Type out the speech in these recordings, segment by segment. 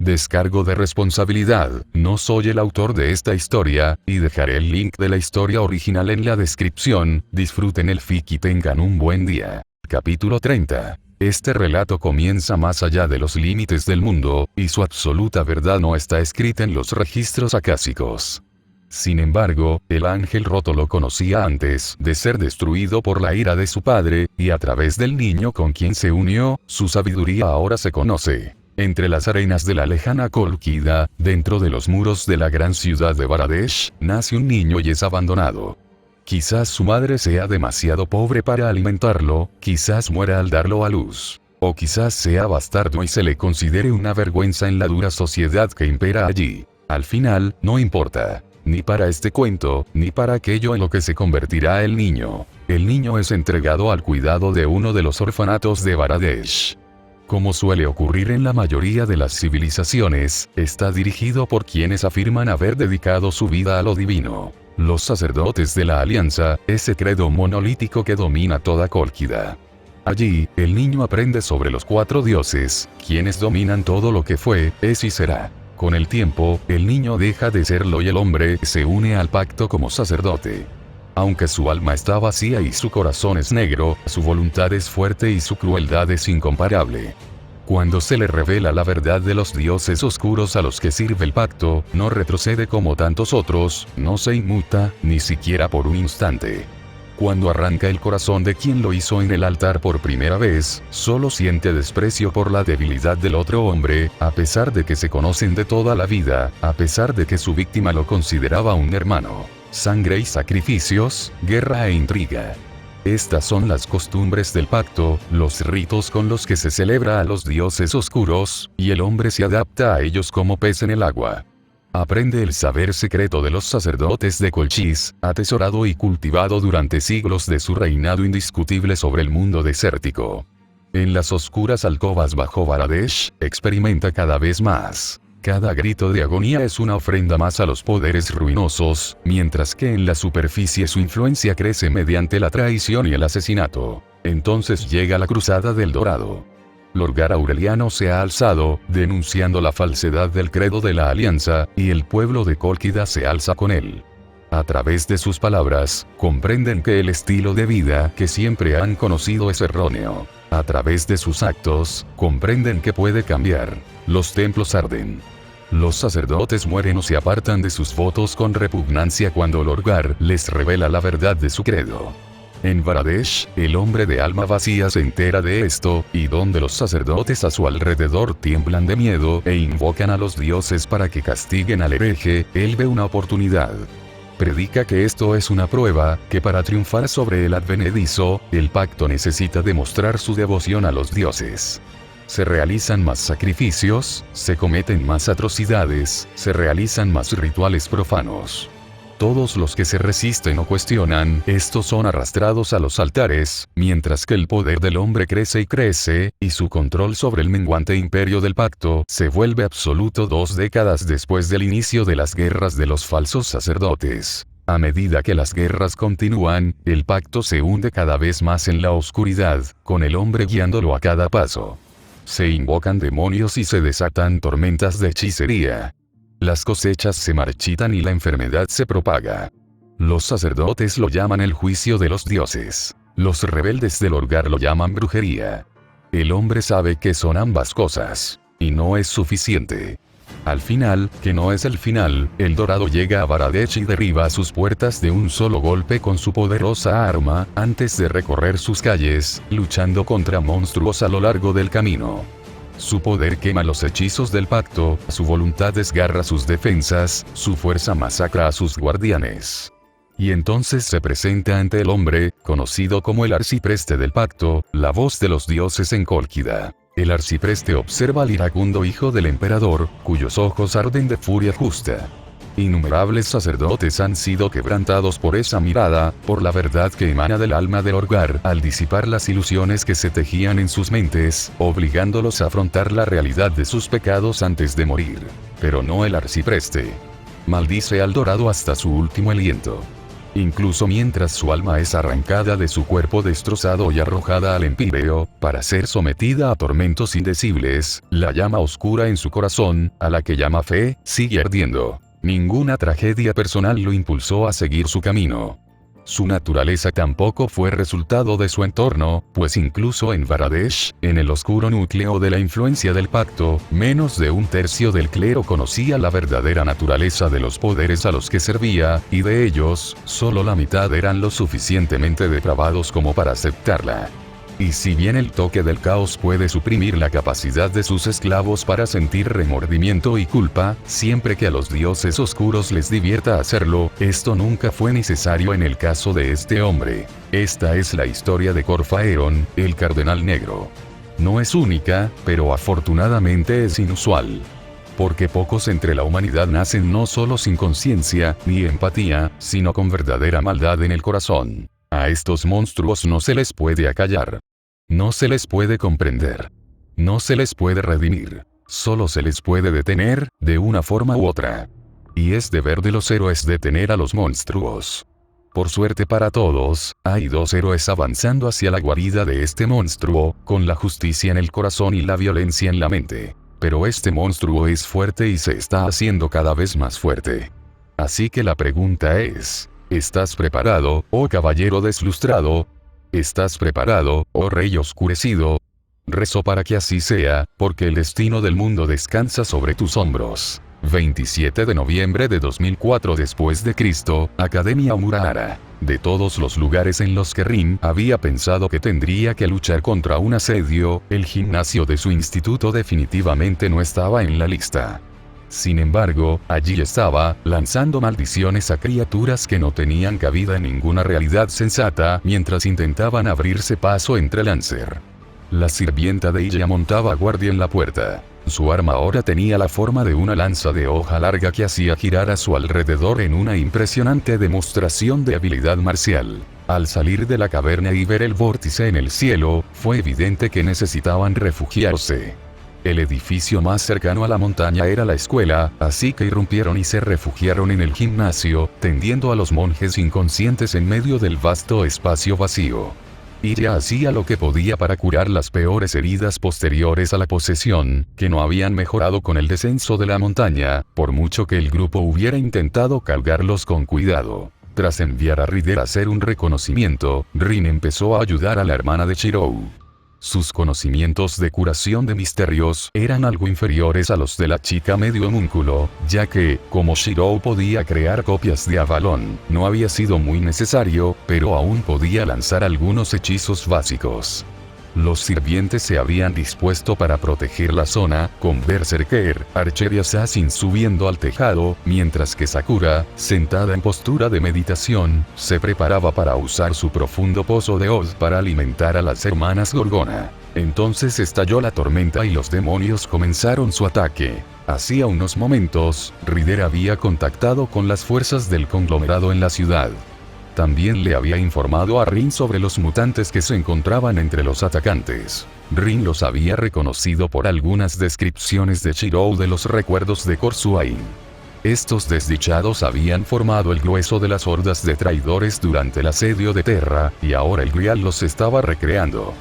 Descargo de responsabilidad, no soy el autor de esta historia, y dejaré el link de la historia original en la descripción. Disfruten el fic y tengan un buen día. Capítulo 30. Este relato comienza más allá de los límites del mundo, y su absoluta verdad no está escrita en los registros acásicos. Sin embargo, el ángel roto lo conocía antes de ser destruido por la ira de su padre, y a través del niño con quien se unió, su sabiduría ahora se conoce. Entre las arenas de la lejana Cólquida, dentro de los muros de la gran ciudad de Baradesh, nace un niño y es abandonado. Quizás su madre sea demasiado pobre para alimentarlo, quizás muera al darlo a luz. O quizás sea bastardo y se le considere una vergüenza en la dura sociedad que impera allí. Al final, no importa. Ni para este cuento, ni para aquello en lo que se convertirá el niño. El niño es entregado al cuidado de uno de los orfanatos de Baradesh. Como suele ocurrir en la mayoría de las civilizaciones, está dirigido por quienes afirman haber dedicado su vida a lo divino. Los sacerdotes de la Alianza, ese credo monolítico que domina toda Cólquida. Allí, el niño aprende sobre los 4 dioses, quienes dominan todo lo que fue, es y será. Con el tiempo, el niño deja de serlo y el hombre se une al pacto como sacerdote. Aunque su alma está vacía y su corazón es negro, su voluntad es fuerte y su crueldad es incomparable. Cuando se le revela la verdad de los dioses oscuros a los que sirve el pacto, no retrocede como tantos otros, no se inmuta, ni siquiera por un instante. Cuando arranca el corazón de quien lo hizo en el altar por primera vez, solo siente desprecio por la debilidad del otro hombre, a pesar de que se conocen de toda la vida, a pesar de que su víctima lo consideraba un hermano. Sangre y sacrificios, guerra e intriga. Estas son las costumbres del pacto, los ritos con los que se celebra a los dioses oscuros, y el hombre se adapta a ellos como pez en el agua. Aprende el saber secreto de los sacerdotes de Colchis, atesorado y cultivado durante siglos de su reinado indiscutible sobre el mundo desértico. En las oscuras alcobas bajo Baradesh, experimenta cada vez más. Cada grito de agonía es una ofrenda más a los poderes ruinosos, mientras que en la superficie su influencia crece mediante la traición y el asesinato. Entonces llega la Cruzada del Dorado. Lorgar Aureliano se ha alzado, denunciando la falsedad del credo de la Alianza, y el pueblo de Cólquida se alza con él. A través de sus palabras, comprenden que el estilo de vida que siempre han conocido es erróneo. A través de sus actos, comprenden que puede cambiar. Los templos arden. Los sacerdotes mueren o se apartan de sus votos con repugnancia cuando Lorgar les revela la verdad de su credo. En Baradesh, el hombre de alma vacía se entera de esto, y donde los sacerdotes a su alrededor tiemblan de miedo e invocan a los dioses para que castiguen al hereje, él ve una oportunidad. Predica que esto es una prueba, que para triunfar sobre el advenedizo, el pacto necesita demostrar su devoción a los dioses. Se realizan más sacrificios, se cometen más atrocidades, se realizan más rituales profanos. Todos los que se resisten o cuestionan, estos son arrastrados a los altares, mientras que el poder del hombre crece y crece, y su control sobre el menguante imperio del pacto se vuelve absoluto 2 décadas después del inicio de las guerras de los falsos sacerdotes. A medida que las guerras continúan, el pacto se hunde cada vez más en la oscuridad, con el hombre guiándolo a cada paso. Se invocan demonios y se desatan tormentas de hechicería. Las cosechas se marchitan y la enfermedad se propaga. Los sacerdotes lo llaman el juicio de los dioses. Los rebeldes del Lorgar lo llaman brujería. El hombre sabe que son ambas cosas. Y no es suficiente. Al final, que no es el final, el Dorado llega a Baradesh y derriba sus puertas de un solo golpe con su poderosa arma, antes de recorrer sus calles, luchando contra monstruos a lo largo del camino. Su poder quema los hechizos del pacto, su voluntad desgarra sus defensas, su fuerza masacra a sus guardianes. Y entonces se presenta ante el hombre, conocido como el arcipreste del pacto, la voz de los dioses en Cólquida. El arcipreste observa al iracundo hijo del emperador, cuyos ojos arden de furia justa. Innumerables sacerdotes han sido quebrantados por esa mirada, por la verdad que emana del alma de Lorgar, al disipar las ilusiones que se tejían en sus mentes, obligándolos a afrontar la realidad de sus pecados antes de morir. Pero no el arcipreste. Maldice al Dorado hasta su último aliento. Incluso mientras su alma es arrancada de su cuerpo destrozado y arrojada al empíreo, para ser sometida a tormentos indecibles, la llama oscura en su corazón, a la que llama fe, sigue ardiendo. Ninguna tragedia personal lo impulsó a seguir su camino. Su naturaleza tampoco fue resultado de su entorno, pues incluso en Baradesh, en el oscuro núcleo de la influencia del pacto, menos de un tercio del clero conocía la verdadera naturaleza de los poderes a los que servía, y de ellos, solo la mitad eran lo suficientemente depravados como para aceptarla. Y si bien el toque del caos puede suprimir la capacidad de sus esclavos para sentir remordimiento y culpa, siempre que a los dioses oscuros les divierta hacerlo, esto nunca fue necesario en el caso de este hombre. Esta es la historia de Corfaeron, el Cardenal Negro. No es única, pero afortunadamente es inusual. Porque pocos entre la humanidad nacen no solo sin conciencia, ni empatía, sino con verdadera maldad en el corazón. A estos monstruos no se les puede acallar. No se les puede comprender. No se les puede redimir. Solo se les puede detener, de una forma u otra. Y es deber de los héroes detener a los monstruos. Por suerte para todos, hay dos héroes avanzando hacia la guarida de este monstruo, con la justicia en el corazón y la violencia en la mente. Pero este monstruo es fuerte y se está haciendo cada vez más fuerte. Así que la pregunta es: ¿estás preparado, oh caballero deslustrado? ¿Estás preparado, oh rey oscurecido? Rezo para que así sea, porque el destino del mundo descansa sobre tus hombros. 27 de noviembre de 2004 después de Cristo, Academia Umurahara. De todos los lugares en los que Rin había pensado que tendría que luchar contra un asedio, el gimnasio de su instituto definitivamente no estaba en la lista. Sin embargo, allí estaba, lanzando maldiciones a criaturas que no tenían cabida en ninguna realidad sensata, mientras intentaban abrirse paso entre Lancer. La sirvienta de ella montaba guardia en la puerta. Su arma ahora tenía la forma de una lanza de hoja larga que hacía girar a su alrededor en una impresionante demostración de habilidad marcial. Al salir de la caverna y ver el vórtice en el cielo, fue evidente que necesitaban refugiarse. El edificio más cercano a la montaña era la escuela, así que irrumpieron y se refugiaron en el gimnasio, tendiendo a los monjes inconscientes en medio del vasto espacio vacío. Ella hacía lo que podía para curar las peores heridas posteriores a la posesión, que no habían mejorado con el descenso de la montaña, por mucho que el grupo hubiera intentado cargarlos con cuidado. Tras enviar a Rider a hacer un reconocimiento, Rin empezó a ayudar a la hermana de Shirou. Sus conocimientos de curación de misterios eran algo inferiores a los de la chica medio homúnculo, ya que, como Shirou podía crear copias de Avalon, no había sido muy necesario, pero aún podía lanzar algunos hechizos básicos. Los sirvientes se habían dispuesto para proteger la zona, con Berserker, Archer y Assassin subiendo al tejado, mientras que Sakura, sentada en postura de meditación, se preparaba para usar su profundo pozo de Oz para alimentar a las hermanas Gorgona. Entonces estalló la tormenta y los demonios comenzaron su ataque. Hacía unos momentos, Rider había contactado con las fuerzas del conglomerado en la ciudad. También le había informado a Rin sobre los mutantes que se encontraban entre los atacantes. Rin los había reconocido por algunas descripciones de Shirou de los recuerdos de Korsuain. Estos desdichados habían formado el grueso de las hordas de traidores durante el asedio de Terra, y ahora el Grial los estaba recreando.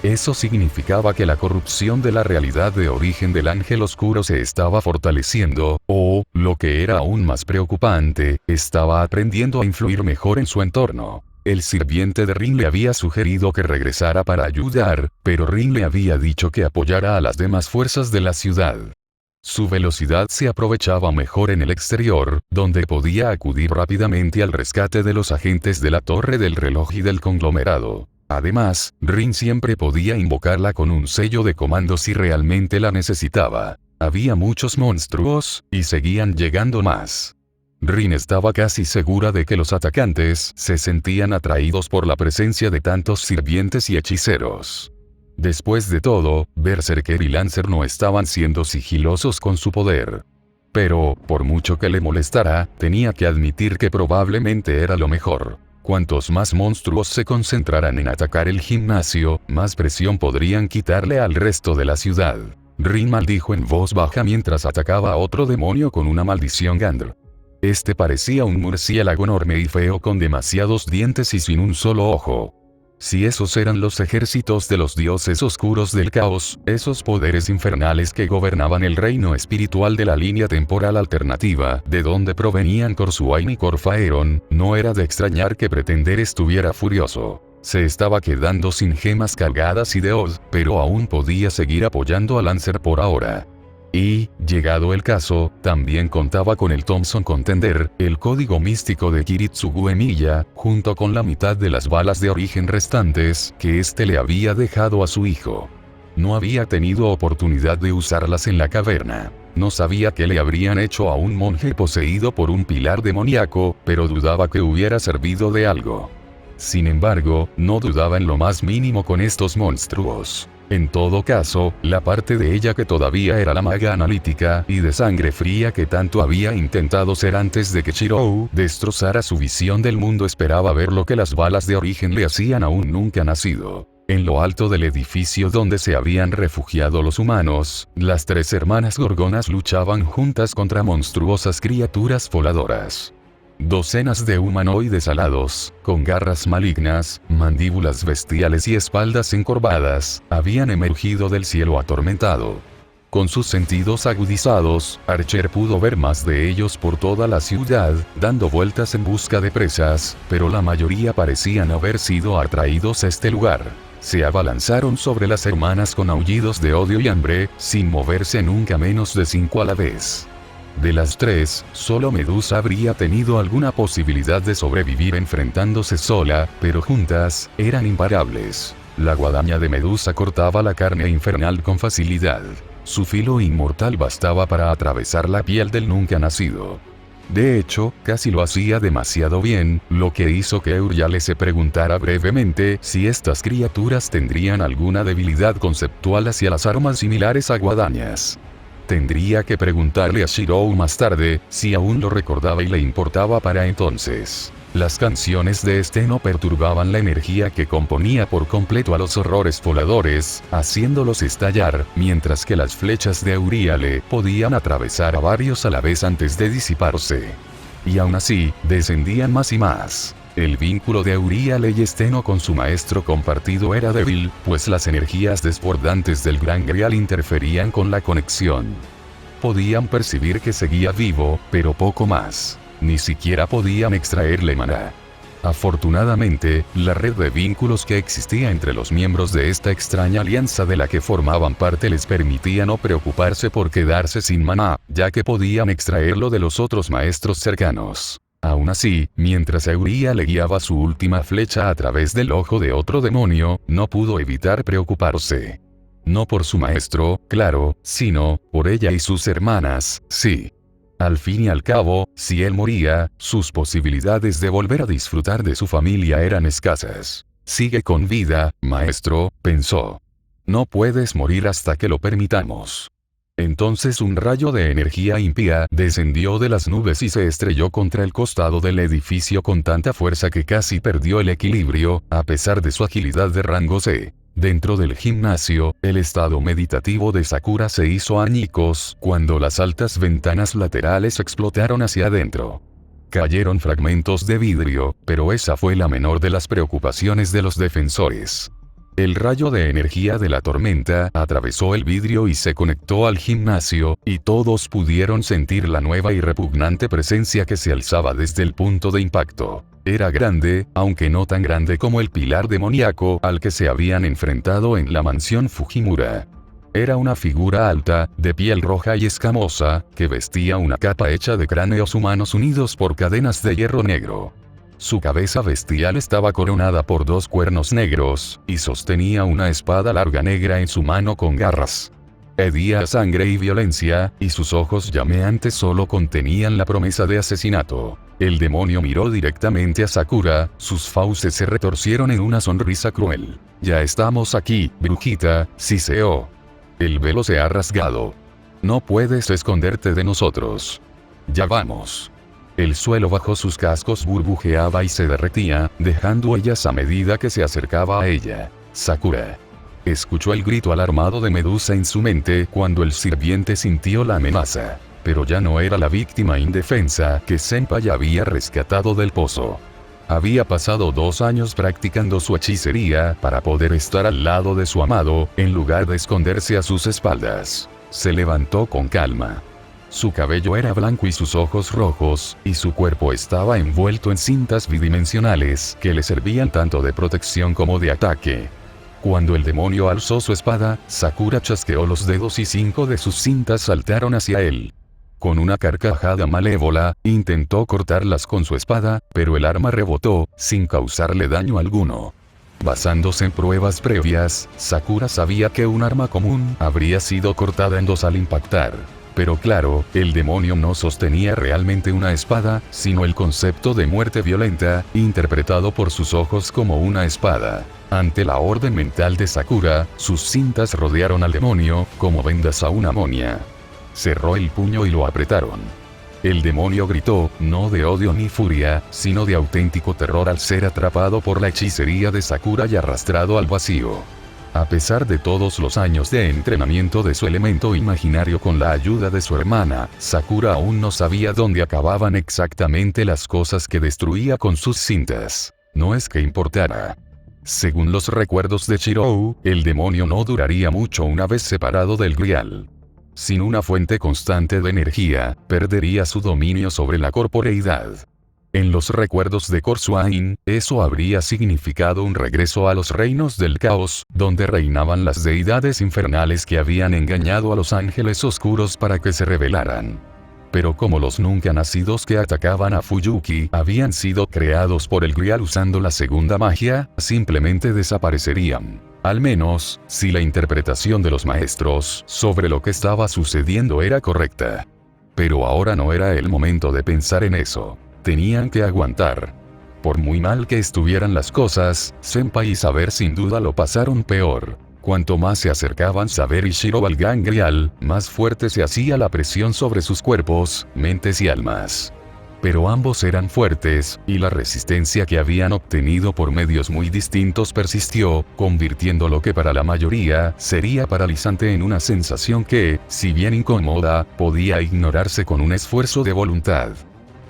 Eso significaba que la corrupción de la realidad de origen del ángel oscuro se estaba fortaleciendo, o, lo que era aún más preocupante, estaba aprendiendo a influir mejor en su entorno. El sirviente de Rin le había sugerido que regresara para ayudar, pero Rin le había dicho que apoyara a las demás fuerzas de la ciudad. Su velocidad se aprovechaba mejor en el exterior, donde podía acudir rápidamente al rescate de los agentes de la Torre del Reloj y del conglomerado. Además, Rin siempre podía invocarla con un sello de comando si realmente la necesitaba. Había muchos monstruos, y seguían llegando más. Rin estaba casi segura de que los atacantes se sentían atraídos por la presencia de tantos sirvientes y hechiceros. Después de todo, Berserker y Lancer no estaban siendo sigilosos con su poder. Pero, por mucho que le molestara, tenía que admitir que probablemente era lo mejor. Cuantos más monstruos se concentraran en atacar el gimnasio, más presión podrían quitarle al resto de la ciudad. Rin maldijo en voz baja mientras atacaba a otro demonio con una maldición Gandr. Este parecía un murciélago enorme y feo con demasiados dientes y sin un solo ojo. Si esos eran los ejércitos de los dioses oscuros del caos, esos poderes infernales que gobernaban el reino espiritual de la línea temporal alternativa, de donde provenían Corsuain y Corfaeron, no era de extrañar que Pretender estuviera furioso. Se estaba quedando sin gemas cargadas y de Oz, pero aún podía seguir apoyando a Lancer por ahora. Y, llegado el caso, también contaba con el Thompson Contender, el código místico de Kiritsugu Emiya, junto con la mitad de las balas de origen restantes, que éste le había dejado a su hijo. No había tenido oportunidad de usarlas en la caverna. No sabía qué le habrían hecho a un monje poseído por un pilar demoníaco, pero dudaba que hubiera servido de algo. Sin embargo, no dudaba en lo más mínimo con estos monstruos. En todo caso, la parte de ella que todavía era la maga analítica y de sangre fría que tanto había intentado ser antes de que Shirou destrozara su visión del mundo esperaba ver lo que las balas de origen le hacían a un nunca nacido. En lo alto del edificio donde se habían refugiado los humanos, las tres hermanas gorgonas luchaban juntas contra monstruosas criaturas voladoras. Docenas de humanoides alados, con garras malignas, mandíbulas bestiales y espaldas encorvadas, habían emergido del cielo atormentado. Con sus sentidos agudizados, Archer pudo ver más de ellos por toda la ciudad, dando vueltas en busca de presas, pero la mayoría parecían haber sido atraídos a este lugar. Se abalanzaron sobre las hermanas con aullidos de odio y hambre, sin moverse nunca menos de 5 a la vez. De las tres, solo Medusa habría tenido alguna posibilidad de sobrevivir enfrentándose sola, pero juntas, eran imparables. La guadaña de Medusa cortaba la carne infernal con facilidad. Su filo inmortal bastaba para atravesar la piel del nunca nacido. De hecho, casi lo hacía demasiado bien, lo que hizo que Euryale se preguntara brevemente si estas criaturas tendrían alguna debilidad conceptual hacia las armas similares a guadañas. Tendría que preguntarle a Shirou más tarde, si aún lo recordaba y le importaba para entonces. Las canciones de este no perturbaban la energía que componía por completo a los horrores voladores, haciéndolos estallar, mientras que las flechas de Euryale podían atravesar a varios a la vez antes de disiparse. Y aún así, descendían más y más. El vínculo de Euryale y Steno con su maestro compartido era débil, pues las energías desbordantes del Gran Grial interferían con la conexión. Podían percibir que seguía vivo, pero poco más. Ni siquiera podían extraerle maná. Afortunadamente, la red de vínculos que existía entre los miembros de esta extraña alianza de la que formaban parte les permitía no preocuparse por quedarse sin maná, ya que podían extraerlo de los otros maestros cercanos. Aún así, mientras Euryale guiaba su última flecha a través del ojo de otro demonio, no pudo evitar preocuparse. No por su maestro, claro, sino por ella y sus hermanas, sí. Al fin y al cabo, si él moría, sus posibilidades de volver a disfrutar de su familia eran escasas. Sigue con vida, maestro, pensó. No puedes morir hasta que lo permitamos. Entonces un rayo de energía impía descendió de las nubes y se estrelló contra el costado del edificio con tanta fuerza que casi perdió el equilibrio, a pesar de su agilidad de rango C. Dentro del gimnasio, el estado meditativo de Sakura se hizo añicos cuando las altas ventanas laterales explotaron hacia adentro. Cayeron fragmentos de vidrio, pero esa fue la menor de las preocupaciones de los defensores. El rayo de energía de la tormenta atravesó el vidrio y se conectó al gimnasio, y todos pudieron sentir la nueva y repugnante presencia que se alzaba desde el punto de impacto. Era grande, aunque no tan grande como el pilar demoníaco al que se habían enfrentado en la mansión Fujimura. Era una figura alta, de piel roja y escamosa, que vestía una capa hecha de cráneos humanos unidos por cadenas de hierro negro. Su cabeza bestial estaba coronada por 2 cuernos negros, y sostenía una espada larga negra en su mano con garras. Hedía sangre y violencia, y sus ojos llameantes solo contenían la promesa de asesinato. El demonio miró directamente a Sakura, sus fauces se retorcieron en una sonrisa cruel. «Ya estamos aquí, brujita», siseó. «El velo se ha rasgado. No puedes esconderte de nosotros. Ya vamos». El suelo bajo sus cascos burbujeaba y se derretía, dejando huellas a medida que se acercaba a ella. «Sakura». Escuchó el grito alarmado de Medusa en su mente cuando el sirviente sintió la amenaza. Pero ya no era la víctima indefensa que Senpai había rescatado del pozo. Había pasado 2 años practicando su hechicería para poder estar al lado de su amado, en lugar de esconderse a sus espaldas. Se levantó con calma. Su cabello era blanco y sus ojos rojos, y su cuerpo estaba envuelto en cintas bidimensionales que le servían tanto de protección como de ataque. Cuando el demonio alzó su espada, Sakura chasqueó los dedos y 5 de sus cintas saltaron hacia él. Con una carcajada malévola, intentó cortarlas con su espada, pero el arma rebotó, sin causarle daño alguno. Basándose en pruebas previas, Sakura sabía que un arma común habría sido cortada en 2 al impactar. Pero claro, el demonio no sostenía realmente una espada, sino el concepto de muerte violenta, interpretado por sus ojos como una espada. Ante la orden mental de Sakura, sus cintas rodearon al demonio, como vendas a una momia. Cerró el puño y lo apretaron. El demonio gritó, no de odio ni furia, sino de auténtico terror al ser atrapado por la hechicería de Sakura y arrastrado al vacío. A pesar de todos los años de entrenamiento de su elemento imaginario con la ayuda de su hermana, Sakura aún no sabía dónde acababan exactamente las cosas que destruía con sus cintas. No es que importara. Según los recuerdos de Chirou, el demonio no duraría mucho una vez separado del Grial. Sin una fuente constante de energía, perdería su dominio sobre la corporeidad. En los recuerdos de Corsuain, eso habría significado un regreso a los reinos del caos, donde reinaban las deidades infernales que habían engañado a los ángeles oscuros para que se rebelaran. Pero como los nunca nacidos que atacaban a Fuyuki habían sido creados por el Grial usando la segunda magia, simplemente desaparecerían. Al menos, si la interpretación de los maestros sobre lo que estaba sucediendo era correcta. Pero ahora no era el momento de pensar en eso. Tenían que aguantar. Por muy mal que estuvieran las cosas, Senpai y Saber sin duda lo pasaron peor. Cuanto más se acercaban Saber y Shiro al Gran Grial, más fuerte se hacía la presión sobre sus cuerpos, mentes y almas. Pero ambos eran fuertes, y la resistencia que habían obtenido por medios muy distintos persistió, convirtiendo lo que para la mayoría sería paralizante en una sensación que, si bien incómoda, podía ignorarse con un esfuerzo de voluntad.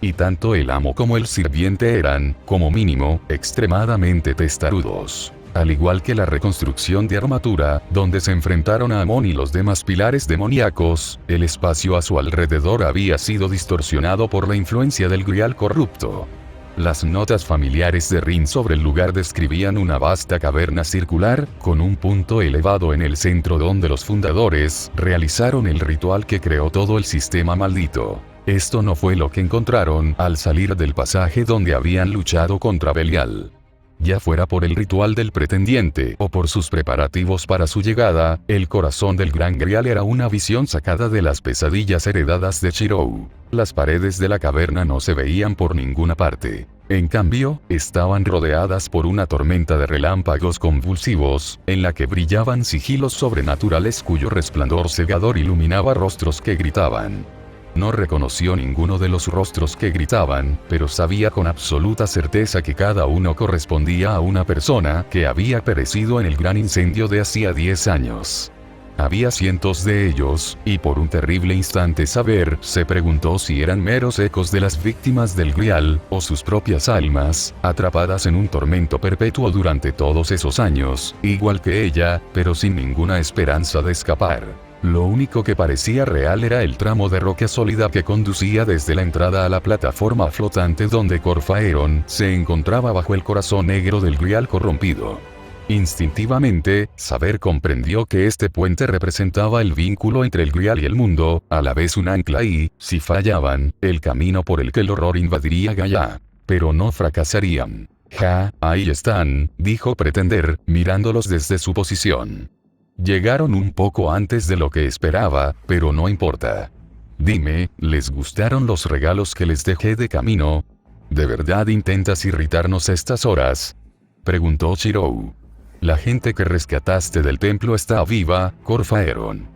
Y tanto el amo como el sirviente eran, como mínimo, extremadamente testarudos. Al igual que la reconstrucción de armadura, donde se enfrentaron a Amon y los demás pilares demoníacos, el espacio a su alrededor había sido distorsionado por la influencia del Grial corrupto. Las notas familiares de Rin sobre el lugar describían una vasta caverna circular, con un punto elevado en el centro donde los fundadores realizaron el ritual que creó todo el sistema maldito. Esto no fue lo que encontraron al salir del pasaje donde habían luchado contra Belial. Ya fuera por el ritual del pretendiente o por sus preparativos para su llegada, el corazón del Gran Grial era una visión sacada de las pesadillas heredadas de Chirou. Las paredes de la caverna no se veían por ninguna parte. En cambio, estaban rodeadas por una tormenta de relámpagos convulsivos, en la que brillaban sigilos sobrenaturales cuyo resplandor cegador iluminaba rostros que gritaban. No reconoció ninguno de los rostros que gritaban, pero sabía con absoluta certeza que cada uno correspondía a una persona que había perecido en el gran incendio de hacía 10 años. Había cientos de ellos, y por un terrible instante Saber se preguntó si eran meros ecos de las víctimas del Grial, o sus propias almas, atrapadas en un tormento perpetuo durante todos esos años, igual que ella, pero sin ninguna esperanza de escapar. Lo único que parecía real era el tramo de roca sólida que conducía desde la entrada a la plataforma flotante donde Corfaeron se encontraba bajo el corazón negro del Grial corrompido. Instintivamente, Saber comprendió que este puente representaba el vínculo entre el Grial y el mundo, a la vez un ancla y, si fallaban, el camino por el que el horror invadiría Gaia. Pero no fracasarían. Ja, ahí están, dijo Pretender, mirándolos desde su posición. Llegaron un poco antes de lo que esperaba, pero no importa. Dime, ¿les gustaron los regalos que les dejé de camino? ¿De verdad intentas irritarnos a estas horas?, preguntó Chirou. La gente que rescataste del templo está viva, Corfaeron.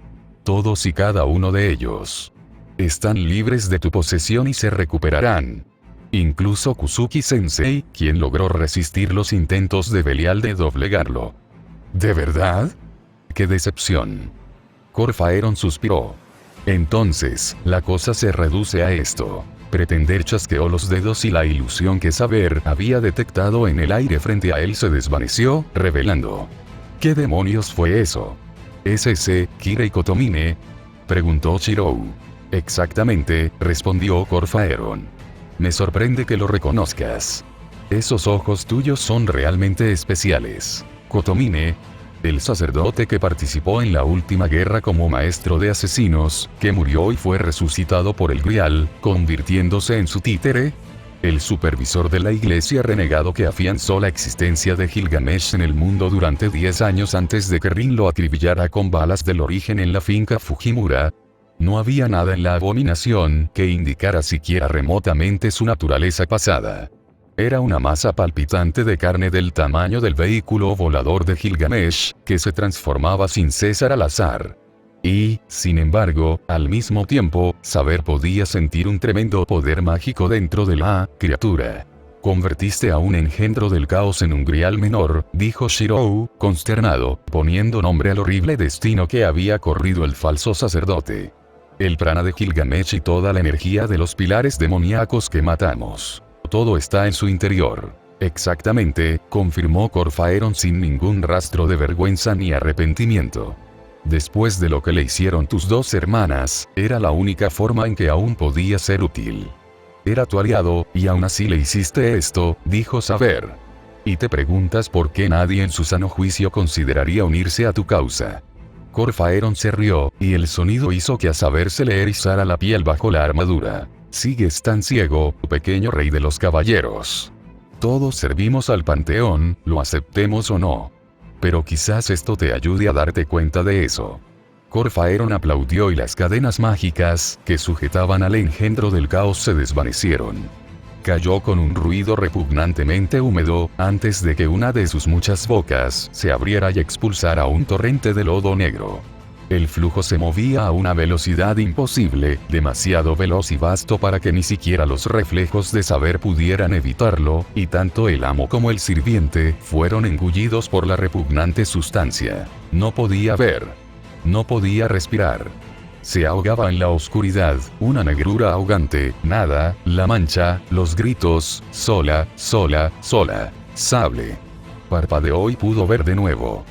Todos y cada uno de ellos. Están libres de tu posesión y se recuperarán. Incluso Kusuki-sensei, quien logró resistir los intentos de Belial de doblegarlo. ¿De verdad? ¡Qué decepción! Corfaeron suspiró. Entonces, la cosa se reduce a esto. Pretender chasqueó los dedos y la ilusión que Saber había detectado en el aire frente a él se desvaneció, revelando. ¿Qué demonios fue eso? ¿Es ese, Kirei Kotomine? Preguntó Shirou. Exactamente, respondió Corfaeron. Me sorprende que lo reconozcas. Esos ojos tuyos son realmente especiales. Kotomine, el sacerdote que participó en la última guerra como maestro de asesinos, que murió y fue resucitado por el Grial, convirtiéndose en su títere. El supervisor de la iglesia renegado que afianzó la existencia de Gilgamesh en el mundo durante 10 años antes de que Rin lo acribillara con balas del origen en la finca Fujimura. No había nada en la abominación que indicara siquiera remotamente su naturaleza pasada. Era una masa palpitante de carne del tamaño del vehículo volador de Gilgamesh, que se transformaba sin cesar al azar. Y, sin embargo, al mismo tiempo, Saber podía sentir un tremendo poder mágico dentro de la criatura. Convertiste a un engendro del caos en un grial menor, dijo Shirou, consternado, poniendo nombre al horrible destino que había corrido el falso sacerdote. El prana de Gilgamesh y toda la energía de los pilares demoníacos que matamos. Todo está en su interior. Exactamente, confirmó Corfaeron sin ningún rastro de vergüenza ni arrepentimiento. Después de lo que le hicieron tus dos hermanas, era la única forma en que aún podía ser útil. Era tu aliado, y aún así le hiciste esto, dijo Saber. Y te preguntas por qué nadie en su sano juicio consideraría unirse a tu causa. Corfaeron se rió, y el sonido hizo que a Saber se le erizara la piel bajo la armadura. Sigues tan ciego, pequeño rey de los caballeros. Todos servimos al panteón, lo aceptemos o no. Pero quizás esto te ayude a darte cuenta de eso. Corfaeron aplaudió y las cadenas mágicas que sujetaban al engendro del caos se desvanecieron. Cayó con un ruido repugnantemente húmedo, antes de que una de sus muchas bocas se abriera y expulsara un torrente de lodo negro. El flujo se movía a una velocidad imposible, demasiado veloz y vasto para que ni siquiera los reflejos de Saber pudieran evitarlo, y tanto el amo como el sirviente fueron engullidos por la repugnante sustancia. No podía ver. No podía respirar. Se ahogaba en la oscuridad, una negrura ahogante, nada, la mancha, los gritos, sola, sola, sola, sable. Parpadeó y pudo ver de nuevo.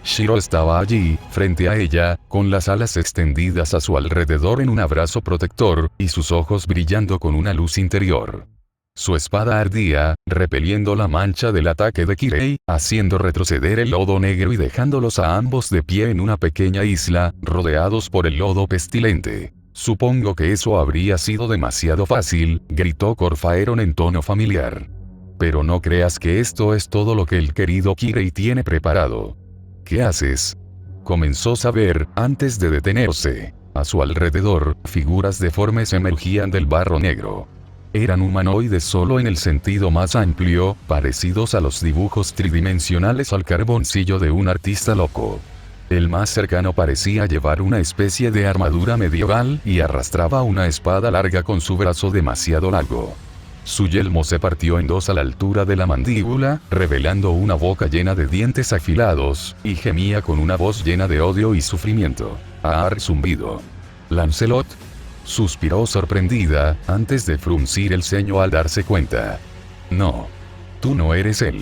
Shiro estaba allí, frente a ella, con las alas extendidas a su alrededor en un abrazo protector, y sus ojos brillando con una luz interior. Su espada ardía, repeliendo la mancha del ataque de Kirei, haciendo retroceder el lodo negro y dejándolos a ambos de pie en una pequeña isla, rodeados por el lodo pestilente. Supongo que eso habría sido demasiado fácil, gritó Corfaeron en tono familiar. Pero no creas que esto es todo lo que el querido Kirei tiene preparado. ¿Qué haces? Comenzó Saber, antes de detenerse. A su alrededor, figuras deformes emergían del barro negro. Eran humanoides solo en el sentido más amplio, parecidos a los dibujos tridimensionales al carboncillo de un artista loco. El más cercano parecía llevar una especie de armadura medieval y arrastraba una espada larga con su brazo demasiado largo. Su yelmo se partió en dos a la altura de la mandíbula, revelando una boca llena de dientes afilados, y gemía con una voz llena de odio y sufrimiento. Aar zumbido. Lancelot. Suspiró sorprendida, antes de fruncir el ceño al darse cuenta. No. Tú no eres él.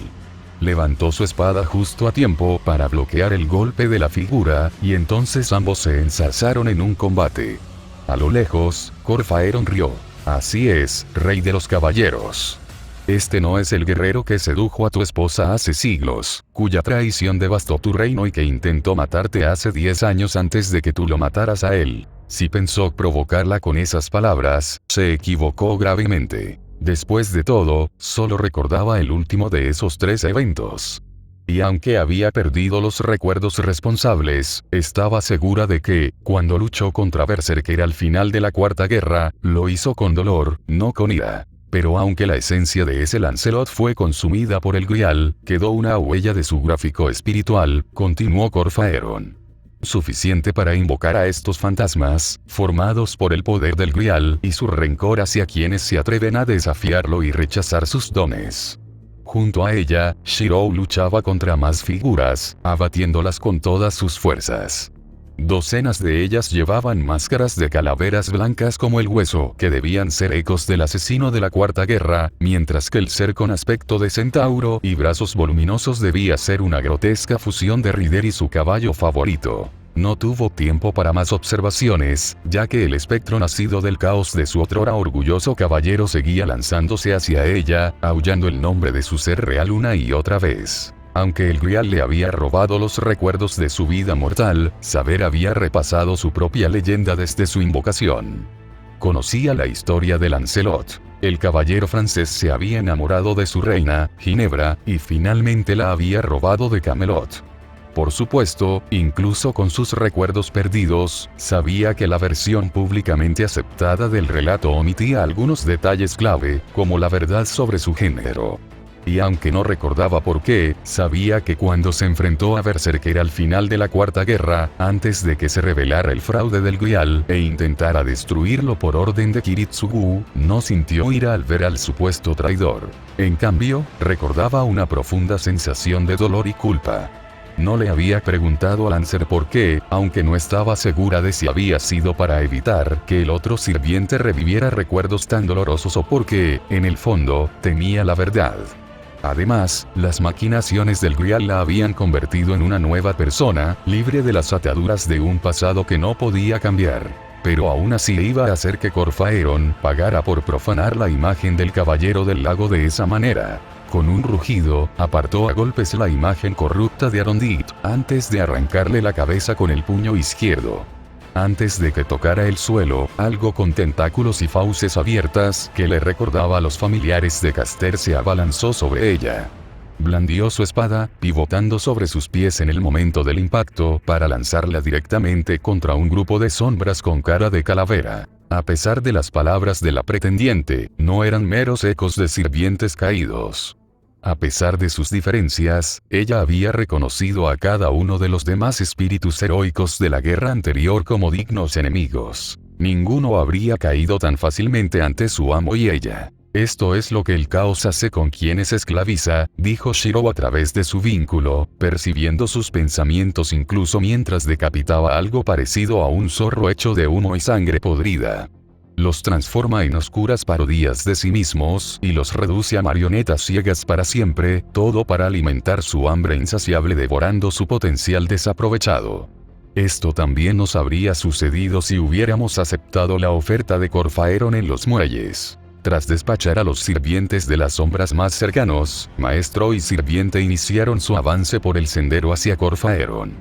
Levantó su espada justo a tiempo para bloquear el golpe de la figura, y entonces ambos se enzarzaron en un combate. A lo lejos, Corfaeron rió. Así es, rey de los caballeros. Este no es el guerrero que sedujo a tu esposa hace siglos, cuya traición devastó tu reino y que intentó matarte hace 10 años antes de que tú lo mataras a él. Si pensó provocarla con esas palabras, se equivocó gravemente. Después de todo, solo recordaba el último de esos 3 eventos. Y aunque había perdido los recuerdos responsables, estaba segura de que, cuando luchó contra Berserker al final de la Cuarta Guerra, lo hizo con dolor, no con ira. Pero aunque la esencia de ese Lancelot fue consumida por el Grial, quedó una huella de su gráfico espiritual, continuó Corfaeron. Suficiente para invocar a estos fantasmas, formados por el poder del Grial y su rencor hacia quienes se atreven a desafiarlo y rechazar sus dones. Junto a ella, Shirou luchaba contra más figuras, abatiéndolas con todas sus fuerzas. Docenas de ellas llevaban máscaras de calaveras blancas como el hueso, que debían ser ecos del asesino de la Cuarta Guerra, mientras que el ser con aspecto de centauro y brazos voluminosos debía ser una grotesca fusión de Rider y su caballo favorito. No tuvo tiempo para más observaciones, ya que el espectro nacido del caos de su otrora orgulloso caballero seguía lanzándose hacia ella, aullando el nombre de su ser real una y otra vez. Aunque el Grial le había robado los recuerdos de su vida mortal, Saber había repasado su propia leyenda desde su invocación. Conocía la historia de Lancelot. El caballero francés se había enamorado de su reina, Ginebra, y finalmente la había robado de Camelot. Por supuesto, incluso con sus recuerdos perdidos, sabía que la versión públicamente aceptada del relato omitía algunos detalles clave, como la verdad sobre su género. Y aunque no recordaba por qué, sabía que cuando se enfrentó a Berserker al final de la Cuarta Guerra, antes de que se revelara el fraude del Grial e intentara destruirlo por orden de Kiritsugu, no sintió ira al ver al supuesto traidor. En cambio, recordaba una profunda sensación de dolor y culpa. No le había preguntado a Lancer por qué, aunque no estaba segura de si había sido para evitar que el otro sirviente reviviera recuerdos tan dolorosos o porque, en el fondo, temía la verdad. Además, las maquinaciones del Grial la habían convertido en una nueva persona, libre de las ataduras de un pasado que no podía cambiar. Pero aún así iba a hacer que Corfaeron pagara por profanar la imagen del Caballero del Lago de esa manera. Con un rugido, apartó a golpes la imagen corrupta de Arondit, antes de arrancarle la cabeza con el puño izquierdo. Antes de que tocara el suelo, algo con tentáculos y fauces abiertas, que le recordaba a los familiares de Caster, se abalanzó sobre ella. Blandió su espada, pivotando sobre sus pies en el momento del impacto, para lanzarla directamente contra un grupo de sombras con cara de calavera. A pesar de las palabras de la pretendiente, no eran meros ecos de sirvientes caídos. A pesar de sus diferencias, ella había reconocido a cada uno de los demás espíritus heroicos de la guerra anterior como dignos enemigos. Ninguno habría caído tan fácilmente ante su amo y ella. Esto es lo que el caos hace con quienes esclaviza, dijo Shiro a través de su vínculo, percibiendo sus pensamientos incluso mientras decapitaba algo parecido a un zorro hecho de humo y sangre podrida. Los transforma en oscuras parodias de sí mismos y los reduce a marionetas ciegas para siempre, todo para alimentar su hambre insaciable devorando su potencial desaprovechado. Esto también nos habría sucedido si hubiéramos aceptado la oferta de Corfaeron en los muelles. Tras despachar a los sirvientes de las sombras más cercanos, maestro y sirviente iniciaron su avance por el sendero hacia Corfaeron.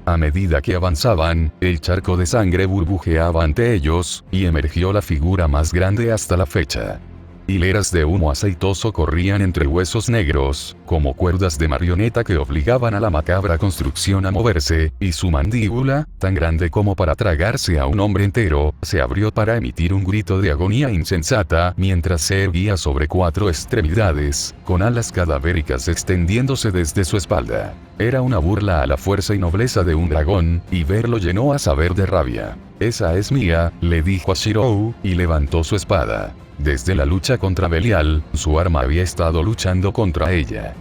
A medida que avanzaban, el charco de sangre burbujeaba ante ellos, y emergió la figura más grande hasta la fecha. Hileras de humo aceitoso corrían entre huesos negros, como cuerdas de marioneta que obligaban a la macabra construcción a moverse, y su mandíbula, tan grande como para tragarse a un hombre entero, se abrió para emitir un grito de agonía insensata, mientras se erguía sobre 4 extremidades, con alas cadavéricas extendiéndose desde su espalda. Era una burla a la fuerza y nobleza de un dragón, y verlo llenó a Saber de rabia. «Esa es mía», le dijo a Shirou, y levantó su espada. Desde la lucha contra Belial, su arma había estado luchando contra ella.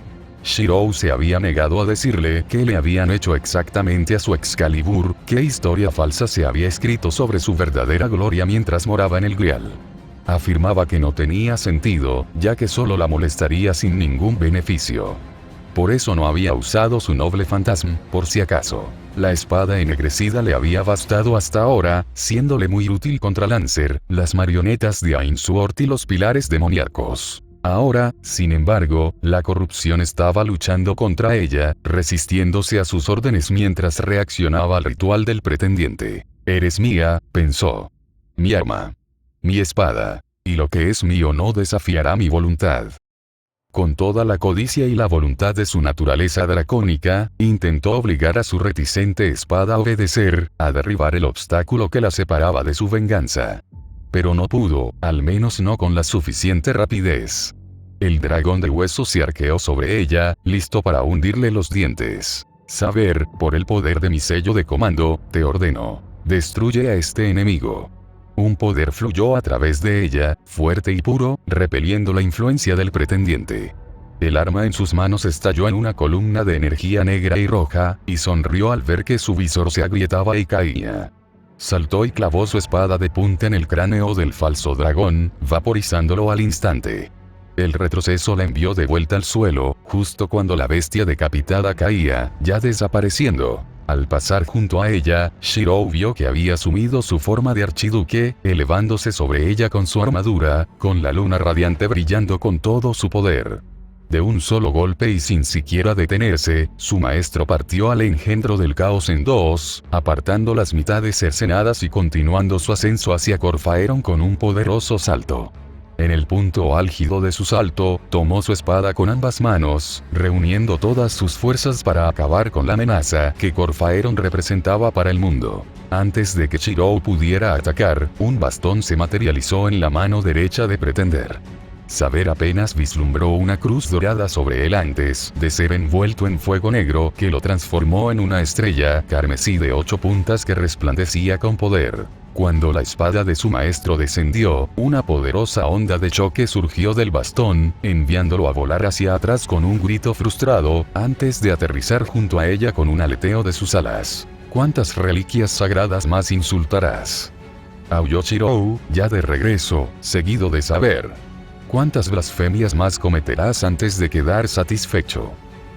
Shirou se había negado a decirle qué le habían hecho exactamente a su Excalibur, qué historia falsa se había escrito sobre su verdadera gloria mientras moraba en el Grial. Afirmaba que no tenía sentido, ya que solo la molestaría sin ningún beneficio. Por eso no había usado su noble fantasma, por si acaso. La espada ennegrecida le había bastado hasta ahora, siéndole muy útil contra Lancer, las marionetas de Ainsworth y los pilares demoníacos. Ahora, sin embargo, la corrupción estaba luchando contra ella, resistiéndose a sus órdenes mientras reaccionaba al ritual del pretendiente. «Eres mía», pensó. «Mi arma. Mi espada. Y lo que es mío no desafiará mi voluntad». Con toda la codicia y la voluntad de su naturaleza dracónica, intentó obligar a su reticente espada a obedecer, a derribar el obstáculo que la separaba de su venganza. Pero no pudo, al menos no con la suficiente rapidez. El dragón de hueso se arqueó sobre ella, listo para hundirle los dientes. «Saber, por el poder de mi sello de comando, te ordeno. Destruye a este enemigo». Un poder fluyó a través de ella, fuerte y puro, repeliendo la influencia del pretendiente. El arma en sus manos estalló en una columna de energía negra y roja, y sonrió al ver que su visor se agrietaba y caía. Saltó y clavó su espada de punta en el cráneo del falso dragón, vaporizándolo al instante. El retroceso la envió de vuelta al suelo, justo cuando la bestia decapitada caía, ya desapareciendo. Al pasar junto a ella, Shirou vio que había asumido su forma de archiduque, elevándose sobre ella con su armadura, con la luna radiante brillando con todo su poder. De un solo golpe y sin siquiera detenerse, su maestro partió al engendro del caos en dos, apartando las mitades cercenadas y continuando su ascenso hacia Corfaeron con un poderoso salto. En el punto álgido de su salto, tomó su espada con ambas manos, reuniendo todas sus fuerzas para acabar con la amenaza que Corfaeron representaba para el mundo. Antes de que Shirou pudiera atacar, un bastón se materializó en la mano derecha de Pretender. Saber apenas vislumbró una cruz dorada sobre él antes de ser envuelto en fuego negro que lo transformó en una estrella carmesí de 8 puntas que resplandecía con poder. Cuando la espada de su maestro descendió, una poderosa onda de choque surgió del bastón, enviándolo a volar hacia atrás con un grito frustrado, antes de aterrizar junto a ella con un aleteo de sus alas. ¿Cuántas reliquias sagradas más insultarás?, aulló Shirou, ya de regreso, seguido de saber. ¿Cuántas blasfemias más cometerás antes de quedar satisfecho?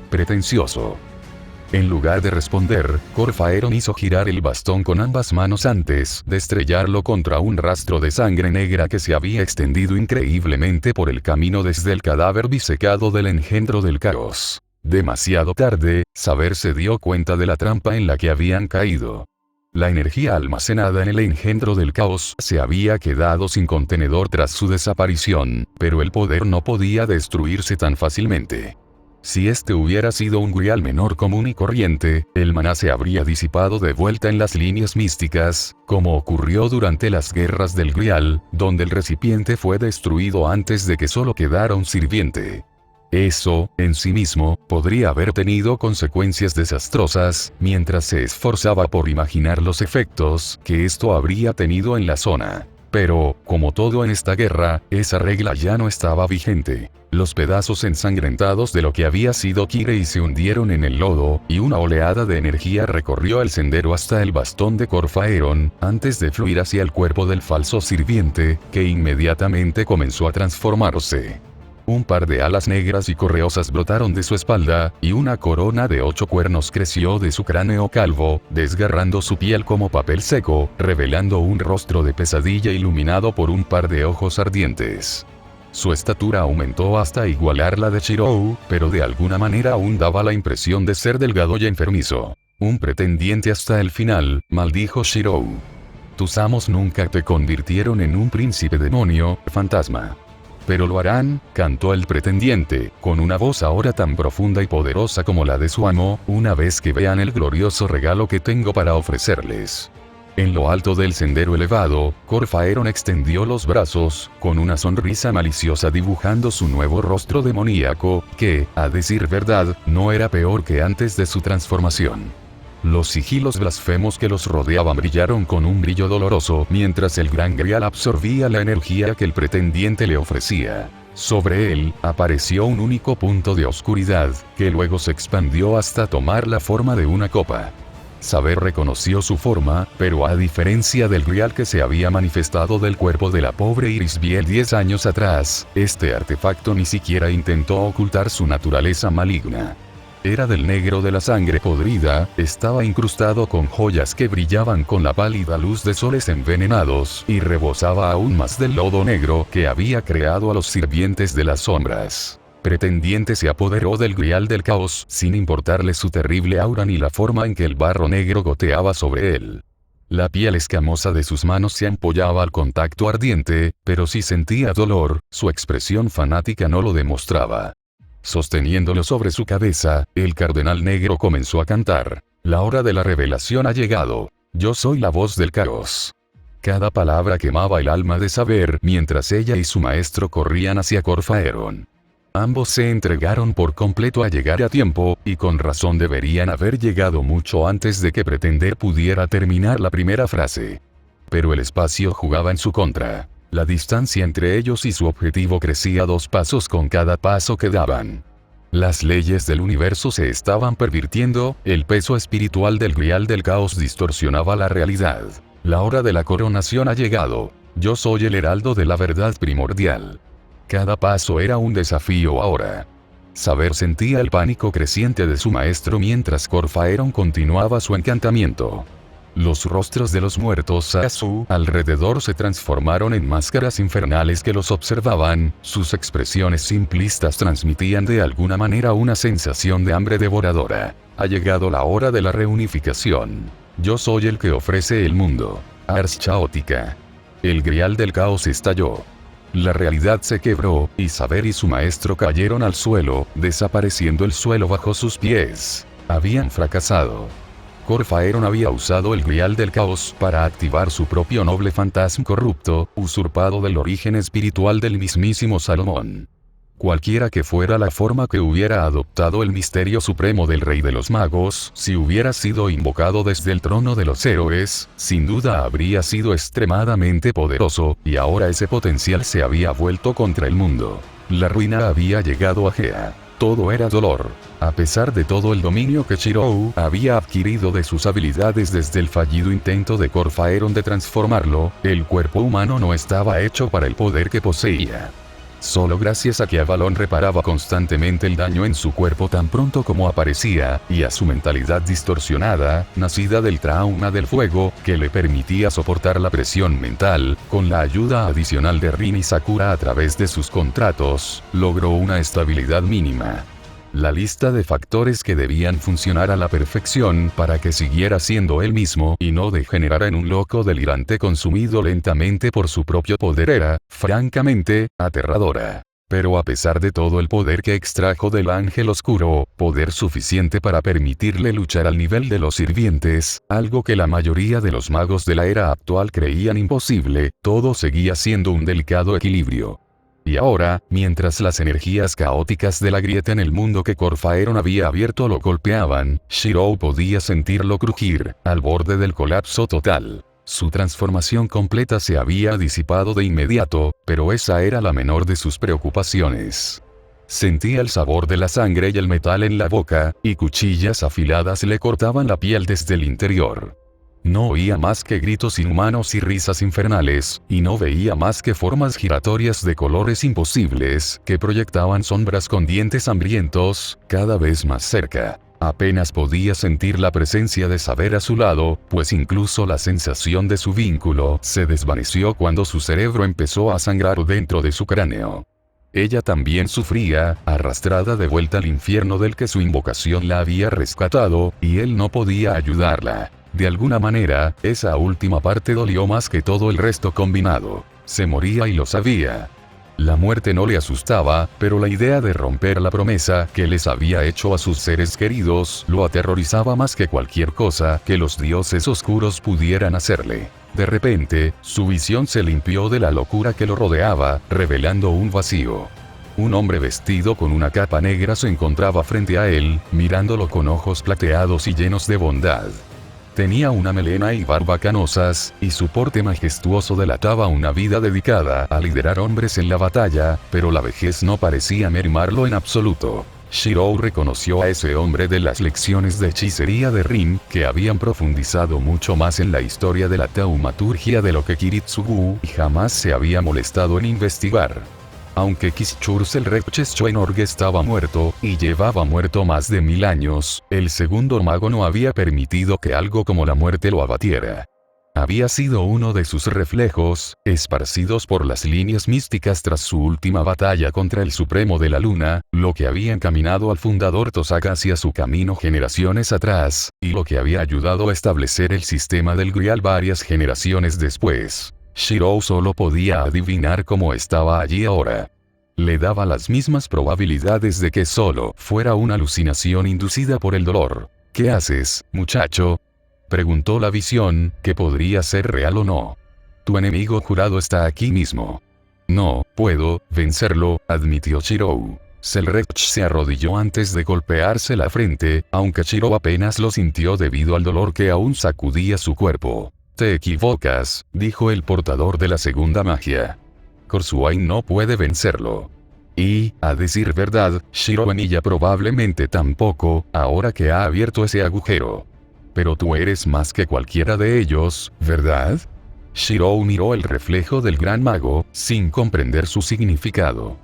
Pretencioso. En lugar de responder, Corfaeron hizo girar el bastón con ambas manos antes de estrellarlo contra un rastro de sangre negra que se había extendido increíblemente por el camino desde el cadáver disecado del engendro del caos. Demasiado tarde, Saber se dio cuenta de la trampa en la que habían caído. La energía almacenada en el engendro del caos se había quedado sin contenedor tras su desaparición, pero el poder no podía destruirse tan fácilmente. Si este hubiera sido un grial menor común y corriente, el maná se habría disipado de vuelta en las líneas místicas, como ocurrió durante las guerras del grial, donde el recipiente fue destruido antes de que solo quedara un sirviente. Eso, en sí mismo, podría haber tenido consecuencias desastrosas, mientras se esforzaba por imaginar los efectos que esto habría tenido en la zona. Pero, como todo en esta guerra, esa regla ya no estaba vigente. Los pedazos ensangrentados de lo que había sido Kirei se hundieron en el lodo, y una oleada de energía recorrió el sendero hasta el bastón de Corfaeron, antes de fluir hacia el cuerpo del falso sirviente, que inmediatamente comenzó a transformarse. Un par de alas negras y correosas brotaron de su espalda, y una corona de 8 cuernos creció de su cráneo calvo, desgarrando su piel como papel seco, revelando un rostro de pesadilla iluminado por un par de ojos ardientes. Su estatura aumentó hasta igualar la de Shirou, pero de alguna manera aún daba la impresión de ser delgado y enfermizo. Un pretendiente hasta el final, maldijo Shirou. Tus amos nunca te convirtieron en un príncipe demonio, fantasma. Pero lo harán, cantó el pretendiente, con una voz ahora tan profunda y poderosa como la de su amo, una vez que vean el glorioso regalo que tengo para ofrecerles. En lo alto del sendero elevado, Corfaeron extendió los brazos, con una sonrisa maliciosa dibujando su nuevo rostro demoníaco, que, a decir verdad, no era peor que antes de su transformación. Los sigilos blasfemos que los rodeaban brillaron con un brillo doloroso mientras el gran grial absorbía la energía que el pretendiente le ofrecía. Sobre él, apareció un único punto de oscuridad, que luego se expandió hasta tomar la forma de una copa. Saber reconoció su forma, pero a diferencia del grial que se había manifestado del cuerpo de la pobre Irisbiel 10 años atrás, este artefacto ni siquiera intentó ocultar su naturaleza maligna. Era del negro de la sangre podrida, estaba incrustado con joyas que brillaban con la pálida luz de soles envenenados, y rebosaba aún más del lodo negro que había creado a los sirvientes de las sombras. Pretendiente se apoderó del grial del caos, sin importarle su terrible aura ni la forma en que el barro negro goteaba sobre él. La piel escamosa de sus manos se ampollaba al contacto ardiente, pero si sentía dolor, su expresión fanática no lo demostraba. Sosteniéndolo sobre su cabeza, el cardenal negro comenzó a cantar. La hora de la revelación ha llegado. Yo soy la voz del caos. Cada palabra quemaba el alma de Saber mientras ella y su maestro corrían hacia Corfaeron. Ambos se entregaron por completo a llegar a tiempo, y con razón deberían haber llegado mucho antes de que Pretender pudiera terminar la primera frase. Pero el espacio jugaba en su contra. La distancia entre ellos y su objetivo crecía 2 pasos con cada paso que daban. Las leyes del universo se estaban pervirtiendo, el peso espiritual del grial del caos distorsionaba la realidad. La hora de la coronación ha llegado. Yo soy el heraldo de la verdad primordial. Cada paso era un desafío ahora. Saber sentía el pánico creciente de su maestro mientras Corfaeron continuaba su encantamiento. Los rostros de los muertos a su alrededor se transformaron en máscaras infernales que los observaban, sus expresiones simplistas transmitían de alguna manera una sensación de hambre devoradora. Ha llegado la hora de la reunificación. Yo soy el que ofrece el mundo. Ars Chaótica. El grial del caos estalló. La realidad se quebró, y Saber y su maestro cayeron al suelo, desapareciendo el suelo bajo sus pies. Habían fracasado. Corfaeron había usado el grial del caos para activar su propio noble fantasma corrupto, usurpado del origen espiritual del mismísimo Salomón. Cualquiera que fuera la forma que hubiera adoptado el misterio supremo del Rey de los Magos, si hubiera sido invocado desde el trono de los héroes, sin duda habría sido extremadamente poderoso, y ahora ese potencial se había vuelto contra el mundo. La ruina había llegado a Gea. Todo era dolor. A pesar de todo el dominio que Shirou había adquirido de sus habilidades desde el fallido intento de Corfaeron de transformarlo, el cuerpo humano no estaba hecho para el poder que poseía. Solo gracias a que Avalon reparaba constantemente el daño en su cuerpo tan pronto como aparecía, y a su mentalidad distorsionada, nacida del trauma del fuego, que le permitía soportar la presión mental, con la ayuda adicional de Rin y Sakura a través de sus contratos, logró una estabilidad mínima. La lista de factores que debían funcionar a la perfección para que siguiera siendo él mismo y no degenerara en un loco delirante consumido lentamente por su propio poder era, francamente, aterradora. Pero a pesar de todo el poder que extrajo del ángel oscuro, poder suficiente para permitirle luchar al nivel de los sirvientes, algo que la mayoría de los magos de la era actual creían imposible, todo seguía siendo un delicado equilibrio. Y ahora, mientras las energías caóticas de la grieta en el mundo que Corfaeron había abierto lo golpeaban, Shirou podía sentirlo crujir, al borde del colapso total. Su transformación completa se había disipado de inmediato, pero esa era la menor de sus preocupaciones. Sentía el sabor de la sangre y el metal en la boca, y cuchillas afiladas le cortaban la piel desde el interior. No oía más que gritos inhumanos y risas infernales, y no veía más que formas giratorias de colores imposibles, que proyectaban sombras con dientes hambrientos, cada vez más cerca. Apenas podía sentir la presencia de Saber a su lado, pues incluso la sensación de su vínculo se desvaneció cuando su cerebro empezó a sangrar dentro de su cráneo. Ella también sufría, arrastrada de vuelta al infierno del que su invocación la había rescatado, y él no podía ayudarla. De alguna manera, esa última parte dolió más que todo el resto combinado. Se moría y lo sabía. La muerte no le asustaba, pero la idea de romper la promesa que les había hecho a sus seres queridos lo aterrorizaba más que cualquier cosa que los dioses oscuros pudieran hacerle. De repente, su visión se limpió de la locura que lo rodeaba, revelando un vacío. Un hombre vestido con una capa negra se encontraba frente a él, mirándolo con ojos plateados y llenos de bondad. Tenía una melena y barba canosas, y su porte majestuoso delataba una vida dedicada a liderar hombres en la batalla, pero la vejez no parecía mermarlo en absoluto. Shirou reconoció a ese hombre de las lecciones de hechicería de Rin, que habían profundizado mucho más en la historia de la taumaturgia de lo que Kiritsugu jamás se había molestado en investigar. Aunque Kishchur-Selrekcheschoenorg estaba muerto, y llevaba muerto más de 1000 años, el segundo mago no había permitido que algo como la muerte lo abatiera. Había sido uno de sus reflejos, esparcidos por las líneas místicas tras su última batalla contra el Supremo de la Luna, lo que había encaminado al fundador Tosaka hacia su camino generaciones atrás, y lo que había ayudado a establecer el sistema del Grial varias generaciones después. Shirou solo podía adivinar cómo estaba allí ahora. Le daba las mismas probabilidades de que solo fuera una alucinación inducida por el dolor. ¿Qué haces, muchacho?, preguntó la visión, que podría ser real o no. Tu enemigo jurado está aquí mismo. No puedo vencerlo, admitió Shirou. Selrekch se arrodilló antes de golpearse la frente, aunque Shirou apenas lo sintió debido al dolor que aún sacudía su cuerpo. Te equivocas, dijo el portador de la segunda magia. Korsuain no puede vencerlo. Y, a decir verdad, Shiro Emiya probablemente tampoco, ahora que ha abierto ese agujero. Pero tú eres más que cualquiera de ellos, ¿verdad? Shiro miró el reflejo del gran mago, sin comprender su significado.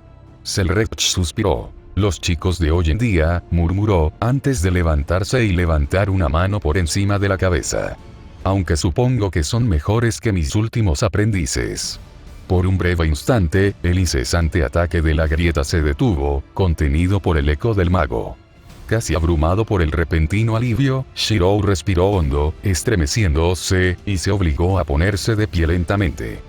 Selrech suspiró. Los chicos de hoy en día, murmuró, antes de levantarse y levantar una mano por encima de la cabeza. Aunque supongo que son mejores que mis últimos aprendices. Por un breve instante, el incesante ataque de la grieta se detuvo, contenido por el eco del mago. Casi abrumado por el repentino alivio, Shiro respiró hondo, estremeciéndose, y se obligó a ponerse de pie lentamente.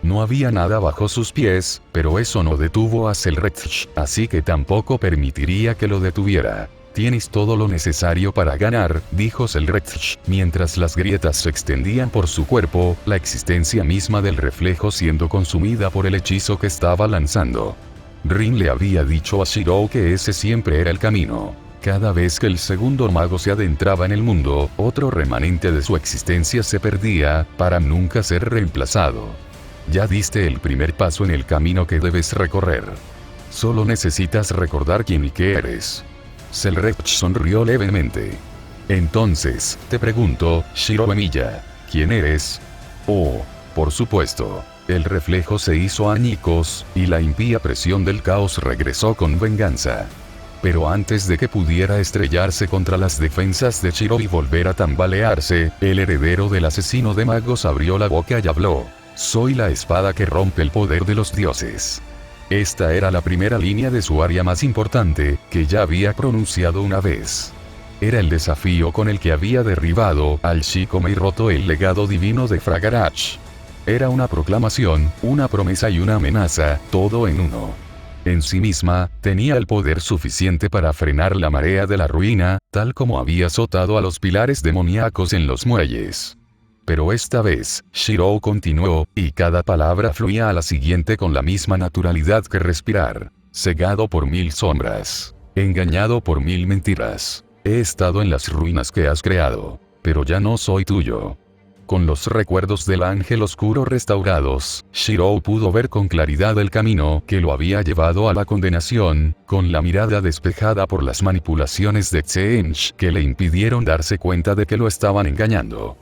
No había nada bajo sus pies, pero eso no detuvo a Selrech, así que tampoco permitiría que lo detuviera. Tienes todo lo necesario para ganar, dijo Selrech, mientras las grietas se extendían por su cuerpo, la existencia misma del reflejo siendo consumida por el hechizo que estaba lanzando. Rin le había dicho a Shiro que ese siempre era el camino. Cada vez que el segundo mago se adentraba en el mundo, otro remanente de su existencia se perdía, para nunca ser reemplazado. Ya diste el primer paso en el camino que debes recorrer. Solo necesitas recordar quién y qué eres. Selrech sonrió levemente. Entonces, te pregunto, Shiro Emiya, ¿quién eres? Oh, por supuesto. El reflejo se hizo añicos, y la impía presión del caos regresó con venganza. Pero antes de que pudiera estrellarse contra las defensas de Shiro y volver a tambalearse, el heredero del asesino de magos abrió la boca y habló. Soy la espada que rompe el poder de los dioses. Esta era la primera línea de su aria más importante, que ya había pronunciado una vez. Era el desafío con el que había derribado al Shikome y roto el legado divino de Fragarach. Era una proclamación, una promesa y una amenaza, todo en uno. En sí misma, tenía el poder suficiente para frenar la marea de la ruina, tal como había azotado a los pilares demoníacos en los muelles. Pero esta vez, Shiro continuó, y cada palabra fluía a la siguiente con la misma naturalidad que respirar. Cegado por 1000 sombras. Engañado por 1000 mentiras. He estado en las ruinas que has creado. Pero ya no soy tuyo. Con los recuerdos del ángel oscuro restaurados, Shiro pudo ver con claridad el camino que lo había llevado a la condenación, con la mirada despejada por las manipulaciones de Tsench que le impidieron darse cuenta de que lo estaban engañando.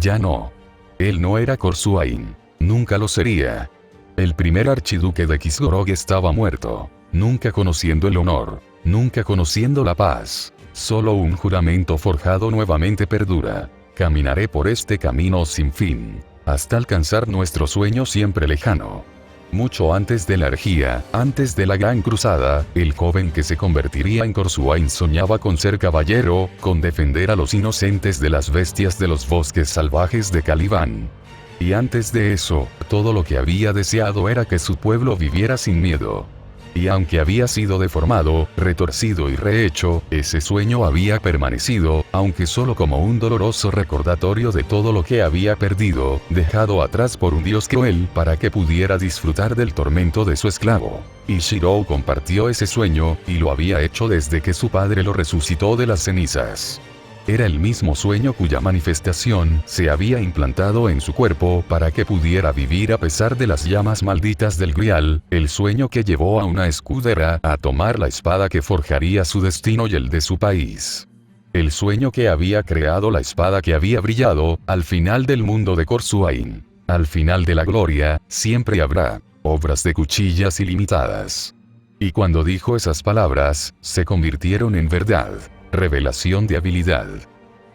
Ya no. Él no era Korsuain. Nunca lo sería. El primer archiduque de Kisgorog estaba muerto. Nunca conociendo el honor. Nunca conociendo la paz. Solo un juramento forjado nuevamente perdura. Caminaré por este camino sin fin. Hasta alcanzar nuestro sueño siempre lejano. Mucho antes de la herejía, antes de la gran cruzada, el joven que se convertiría en Korsuain soñaba con ser caballero, con defender a los inocentes de las bestias de los bosques salvajes de Caliban. Y antes de eso, todo lo que había deseado era que su pueblo viviera sin miedo. Y aunque había sido deformado, retorcido y rehecho, ese sueño había permanecido, aunque solo como un doloroso recordatorio de todo lo que había perdido, dejado atrás por un dios cruel para que pudiera disfrutar del tormento de su esclavo. Y Shiro compartió ese sueño, y lo había hecho desde que su padre lo resucitó de las cenizas. Era el mismo sueño cuya manifestación se había implantado en su cuerpo para que pudiera vivir a pesar de las llamas malditas del Grial, el sueño que llevó a una escudera a tomar la espada que forjaría su destino y el de su país. El sueño que había creado la espada que había brillado, al final del mundo de Korsuain. Al final de la gloria, siempre habrá obras de cuchillas ilimitadas. Y cuando dijo esas palabras, se convirtieron en verdad. Revelación de habilidad.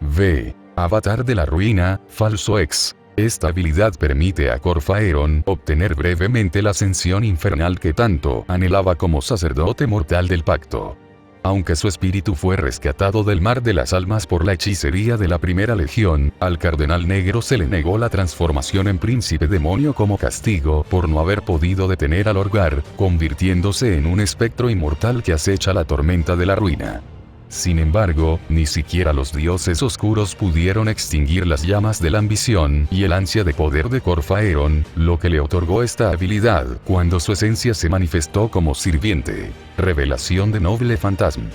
V. Avatar de la ruina, falso ex. Esta habilidad permite a Corfaeron obtener brevemente la ascensión infernal que tanto anhelaba como sacerdote mortal del pacto. Aunque su espíritu fue rescatado del mar de las almas por la hechicería de la primera legión, al cardenal negro se le negó la transformación en príncipe demonio como castigo por no haber podido detener al Orgar, convirtiéndose en un espectro inmortal que acecha la tormenta de la ruina. Sin embargo, ni siquiera los dioses oscuros pudieron extinguir las llamas de la ambición y el ansia de poder de Corfaeron, lo que le otorgó esta habilidad cuando su esencia se manifestó como sirviente. Revelación de Noble Fantasma.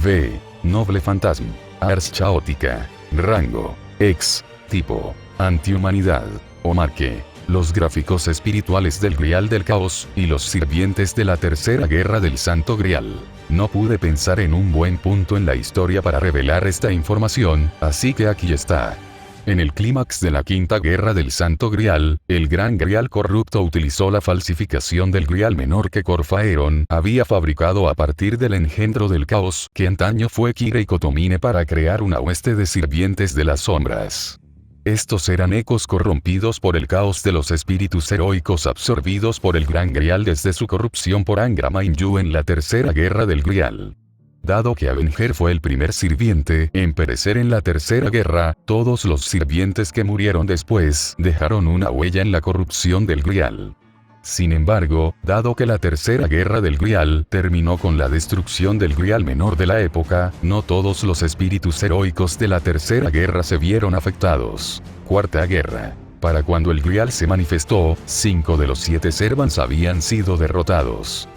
V. Noble Fantasma. Ars Chaótica. Rango. Ex. Tipo. Antihumanidad. O marque. los gráficos espirituales del Grial del Caos, y los sirvientes de la Tercera Guerra del Santo Grial. No pude pensar en un buen punto en la historia para revelar esta información, así que aquí está. En el clímax de la Quinta Guerra del Santo Grial, el Gran Grial corrupto utilizó la falsificación del Grial menor que Corfaeron había fabricado a partir del engendro del caos que antaño fue Kira y Kotomine para crear una hueste de sirvientes de las sombras. Estos eran ecos corrompidos por el caos de los espíritus heroicos absorbidos por el Gran Grial desde su corrupción por Angra Mainyu en la Tercera Guerra del Grial. Dado que Avenger fue el primer sirviente en perecer en la Tercera Guerra, todos los sirvientes que murieron después dejaron una huella en la corrupción del Grial. Sin embargo, dado que la Tercera Guerra del Grial terminó con la destrucción del Grial menor de la época, no todos los espíritus heroicos de la Tercera Guerra se vieron afectados. Cuarta Guerra. Para cuando el Grial se manifestó, 5 de los 7 Servants habían sido derrotados.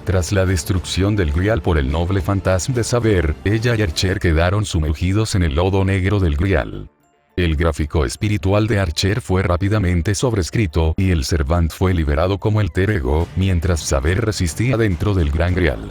Tras la destrucción del Grial por el noble fantasma de saber, ella y Archer quedaron sumergidos en el lodo negro del Grial. El gráfico espiritual de Archer fue rápidamente sobrescrito y el Servant fue liberado como el Terego, mientras Saber resistía dentro del Gran Grial.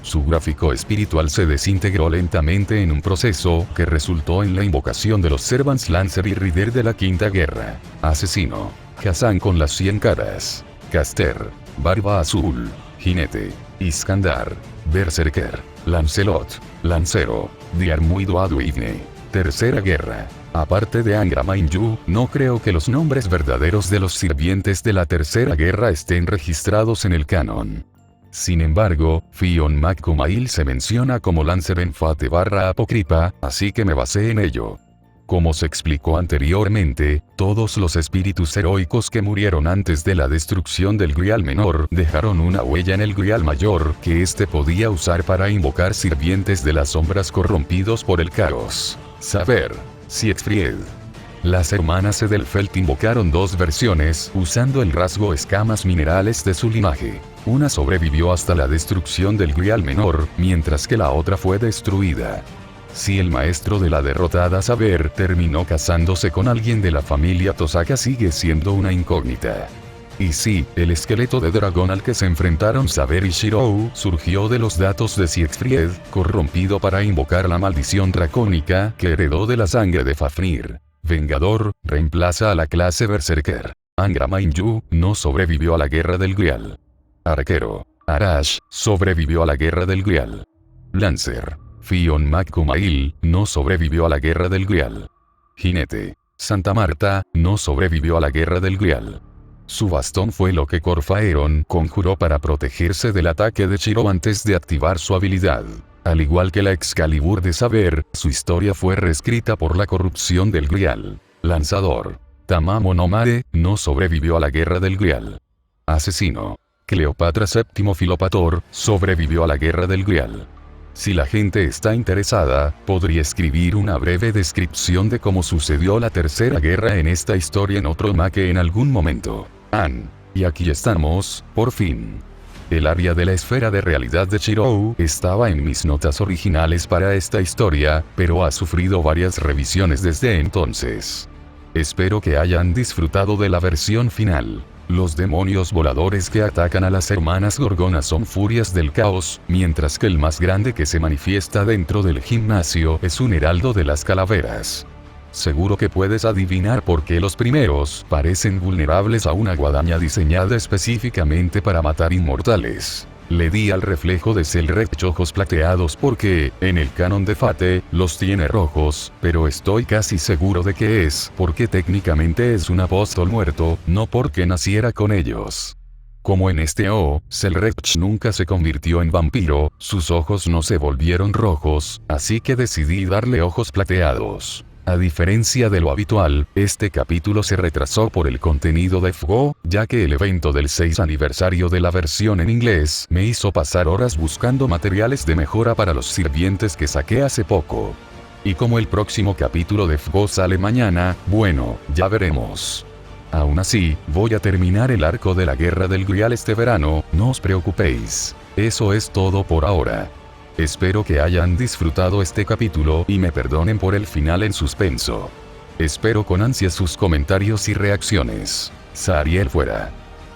Su gráfico espiritual se desintegró lentamente en un proceso que resultó en la invocación de los Servants Lancer y Rider de la Quinta Guerra. Asesino. Hassan con las 100 caras. Caster. Barba Azul. Jinete. Iskandar. Berserker. Lancelot. Lancero. Diarmuido Aduivne. Tercera Guerra. Aparte de Angra Mainyu, no creo que los nombres verdaderos de los sirvientes de la Tercera Guerra estén registrados en el canon. Sin embargo, Fion McCumail se menciona como Lancer en Fate/Apocrypha, así que me basé en ello. Como se explicó anteriormente, todos los espíritus heroicos que murieron antes de la destrucción del Grial menor dejaron una huella en el Grial mayor que éste podía usar para invocar sirvientes de las sombras corrompidos por el caos. Saber. Siegfried. Las hermanas Edelfelt invocaron 2 versiones usando el rasgo escamas minerales de su linaje. Una sobrevivió hasta la destrucción del Grial menor, mientras que la otra fue destruida. Si el maestro de la derrotada Saber terminó casándose con alguien de la familia Tosaka sigue siendo una incógnita. Y sí, el esqueleto de dragón al que se enfrentaron Saber y Shirou surgió de los datos de Siegfried, corrompido para invocar la maldición dracónica que heredó de la sangre de Fafnir. Vengador, reemplaza a la clase Berserker. Angra Mainyu no sobrevivió a la guerra del Grial. Arquero. Arash sobrevivió a la guerra del Grial. Lancer. Fion McCumail no sobrevivió a la guerra del Grial. Jinete. Santa Marta no sobrevivió a la guerra del Grial. Su bastón fue lo que Corfaeron conjuró para protegerse del ataque de Shirou antes de activar su habilidad. Al igual que la Excalibur de Saber, su historia fue reescrita por la corrupción del Grial. Lanzador. Tamamo no Mare no sobrevivió a la guerra del Grial. Asesino. Cleopatra VII Filopator sobrevivió a la guerra del Grial. Si la gente está interesada, podría escribir una breve descripción de cómo sucedió la Tercera Guerra en esta historia en otro make en algún momento. Y aquí estamos, por fin. El área de la esfera de realidad de Shirou estaba en mis notas originales para esta historia, pero ha sufrido varias revisiones desde entonces. Espero que hayan disfrutado de la versión final. Los demonios voladores que atacan a las hermanas Gorgonas son furias del caos, mientras que el más grande que se manifiesta dentro del gimnasio es un heraldo de las calaveras. Seguro que puedes adivinar por qué los primeros parecen vulnerables a una guadaña diseñada específicamente para matar inmortales. Le di al reflejo de Selrek ojos plateados porque, en el canon de Fate, los tiene rojos, pero estoy casi seguro de que es porque técnicamente es un apóstol muerto, no porque naciera con ellos. Como en este Selrek nunca se convirtió en vampiro, sus ojos no se volvieron rojos, así que decidí darle ojos plateados. A diferencia de lo habitual, este capítulo se retrasó por el contenido de FGO, ya que el evento del 6 aniversario de la versión en inglés me hizo pasar horas buscando materiales de mejora para los sirvientes que saqué hace poco. Y como el próximo capítulo de FGO sale mañana, bueno, ya veremos. Aún así, voy a terminar el arco de la Guerra del Grial este verano, no os preocupéis. Eso es todo por ahora. Espero que hayan disfrutado este capítulo y me perdonen por el final en suspenso. Espero con ansia sus comentarios y reacciones. Sariel fuera.